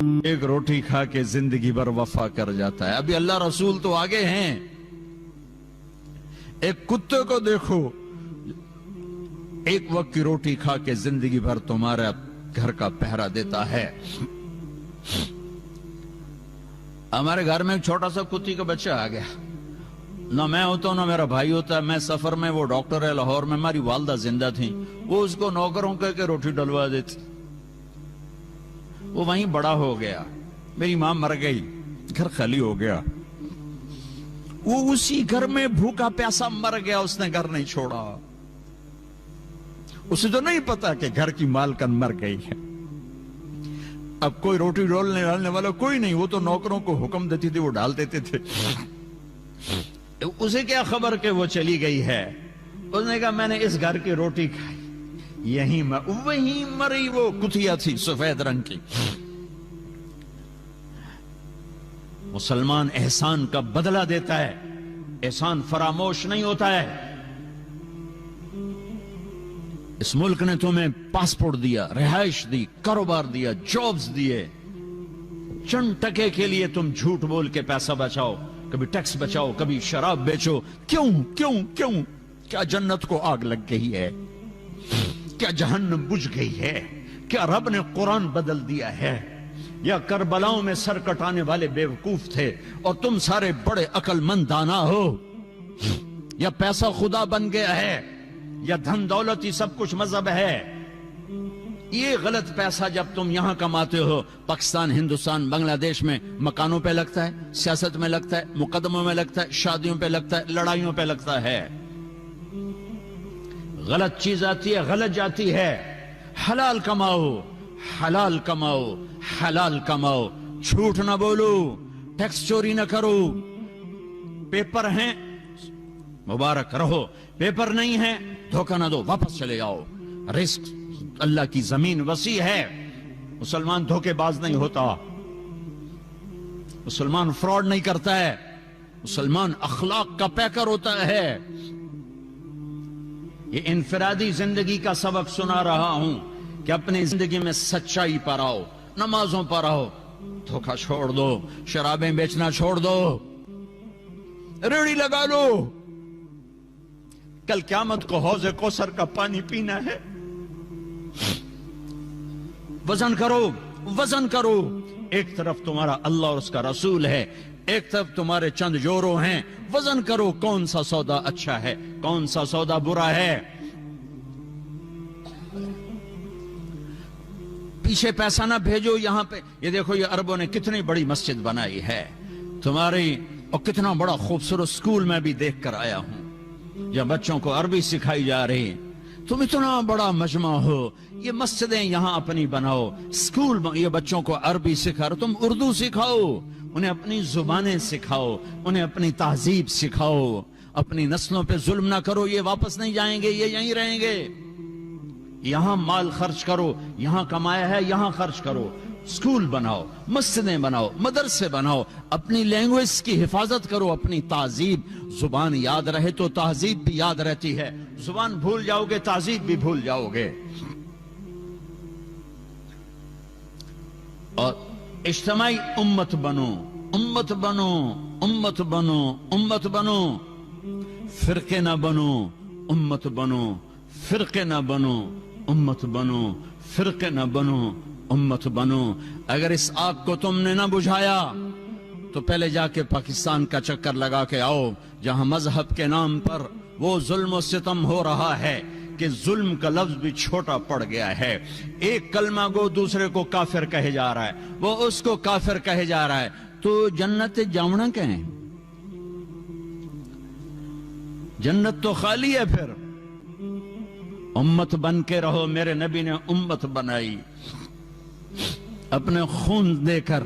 ایک روٹی کھا کے زندگی بھر وفا کر جاتا ہے. ابھی اللہ رسول تو آگے ہیں. ایک کتے کو دیکھو, ایک وقت کی روٹی کھا کے زندگی بھر تمہارا گھر کا پہرا دیتا ہے. ہمارے گھر میں ایک چھوٹا سا کتی کا بچہ آ گیا. نہ میں ہوتا ہوں نہ میرا بھائی ہوتا ہے. میں سفر میں, وہ ڈاکٹر ہے لاہور میں, ہماری والدہ زندہ تھیں, وہ اس کو نوکروں کہہ کے روٹی ڈلوا دیتی. وہ وہیں بڑا ہو گیا. میری ماں مر گئی, گھر خالی ہو گیا. وہ اسی گھر میں بھوکا پیاسا مر گیا. اس نے گھر نہیں چھوڑا. اسے تو نہیں پتا کہ گھر کی مالکن مر گئی ہے. اب کوئی روٹی ڈالنے والا کوئی نہیں. وہ تو نوکروں کو حکم دیتی تھی, وہ ڈال دیتے تھے. اسے کیا خبر کہ وہ چلی گئی ہے. اس نے کہا میں نے اس گھر کی روٹی کھائی, وہیں مری. وہ کتیا تھی سفید رنگ کی. مسلمان احسان کا بدلہ دیتا ہے, احسان فراموش نہیں ہوتا ہے. اس ملک نے تمہیں پاسپورٹ دیا, رہائش دی, کاروبار دیا, جابز دیے. چند ٹکے کے لیے تم جھوٹ بول کے پیسہ بچاؤ, کبھی ٹیکس بچاؤ, کبھی شراب بیچو. کیوں کیوں کیوں؟ کیا جنت کو آگ لگ گئی ہے؟ کیا جہنم بجھ گئی ہے؟ کیا رب نے قرآن بدل دیا ہے؟ یا کربلاؤں میں سر کٹانے والے بیوقوف تھے اور تم سارے بڑے عقل مند دانا ہو؟ یا پیسہ خدا بن گیا ہے؟ یا دھن دولت ہی سب کچھ مذہب ہے؟ یہ غلط پیسہ جب تم یہاں کماتے ہو, پاکستان, ہندوستان, بنگلہ دیش میں مکانوں پہ لگتا ہے, سیاست میں لگتا ہے, مقدموں میں لگتا ہے, شادیوں پہ لگتا ہے, لڑائیوں پہ لگتا ہے. غلط چیز آتی ہے, غلط جاتی ہے. حلال کماؤ, حلال کماؤ, حلال کماؤ. جھوٹ نہ بولو, ٹیکس چوری نہ کرو. پیپر ہیں مبارک رہو, پیپر نہیں ہیں دھوکہ نہ دو, واپس چلے جاؤ. رزق اللہ کی زمین وسیع ہے. مسلمان دھوکے باز نہیں ہوتا, مسلمان فراڈ نہیں کرتا ہے, مسلمان اخلاق کا پیکر ہوتا ہے. یہ انفرادی زندگی کا سبق سنا رہا ہوں کہ اپنی زندگی میں سچائی پر آؤ, نمازوں پر آؤ. دھوکہ چھوڑ دو, شرابیں بیچنا چھوڑ دو, ریڑھی لگا لو. کل قیامت کو حوض کوثر کا پانی پینا ہے. وزن کرو, وزن کرو. ایک طرف تمہارا اللہ اور اس کا رسول ہے, ایک طرف تمہارے چند جورو ہیں. وزن کرو کون سا سودا اچھا ہے, کون سا سودا برا ہے. پیچھے پیسہ نہ بھیجو یہاں پہ. یہ دیکھو یہ عربوں نے کتنی بڑی مسجد بنائی ہے تمہاری, اور کتنا بڑا خوبصورت سکول میں بھی دیکھ کر آیا ہوں جہاں بچوں کو عربی سکھائی جا رہی. تم اتنا بڑا مجمع ہو, یہ مسجدیں یہاں اپنی بناؤ, سکول یہ بچوں کو عربی سکھا رہے, تم اردو سکھاؤ, انہیں اپنی زبانیں سکھاؤ, انہیں اپنی تہذیب سکھاؤ. اپنی نسلوں پہ ظلم نہ کرو, یہ واپس نہیں جائیں گے, یہ یہیں رہیں گے. یہاں مال خرچ کرو, یہاں کمایا ہے یہاں خرچ کرو. سکول بناؤ, مسجدیں بناؤ, مدرسے بناؤ. اپنی لینگویج کی حفاظت کرو, اپنی تہذیب. زبان یاد رہے تو تہذیب بھی یاد رہتی ہے, زبان بھول جاؤ گے تہذیب بھی بھول جاؤ گے. اور اجتماعی امت بنو, امت بنو, امت بنو, امت بنو. فرقے نہ بنو, امت بنو. فرقے نہ بنو, امت بنو. فرقے نہ بنو, امت بنو. اگر اس آگ کو تم نے نہ بجھایا تو پہلے جا کے پاکستان کا چکر لگا کے آؤ, جہاں مذہب کے نام پر وہ ظلم و ستم ہو رہا ہے کہ ظلم کا لفظ بھی چھوٹا پڑ گیا ہے. ایک کلمہ گو دوسرے کو کافر کہے جا رہا ہے, وہ اس کو کافر کہے جا رہا ہے. تو جنت جاؤنا کہیں, جنت تو خالی ہے. پھر امت بن کے رہو. میرے نبی نے امت بنائی, اپنے خون دے کر,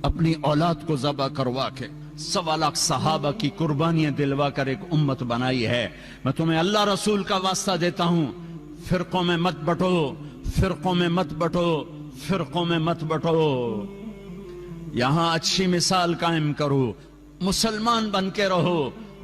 اپنی اولاد کو ذبح کروا کے, 1.25 لاکھ صحابہ کی قربانیاں دلوا کر ایک امت بنائی ہے. میں تمہیں اللہ رسول کا واسطہ دیتا ہوں, فرقوں میں مت بٹو, فرقوں میں مت بٹو, فرقوں میں مت بٹو. یہاں اچھی مثال قائم کرو, مسلمان بن کے رہو,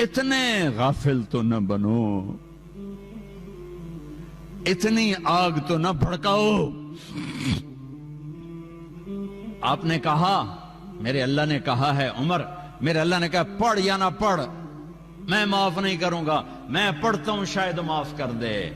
اتنے غافل تو نہ بنو، اتنی آگ تو نہ بھڑکاؤ۔ آپ نے کہا، میرے اللہ نے کہا ہے عمر، میرے اللہ نے کہا پڑھ یا نہ پڑھ میں معاف نہیں کروں گا، میں پڑھتا ہوں شاید معاف کر دے۔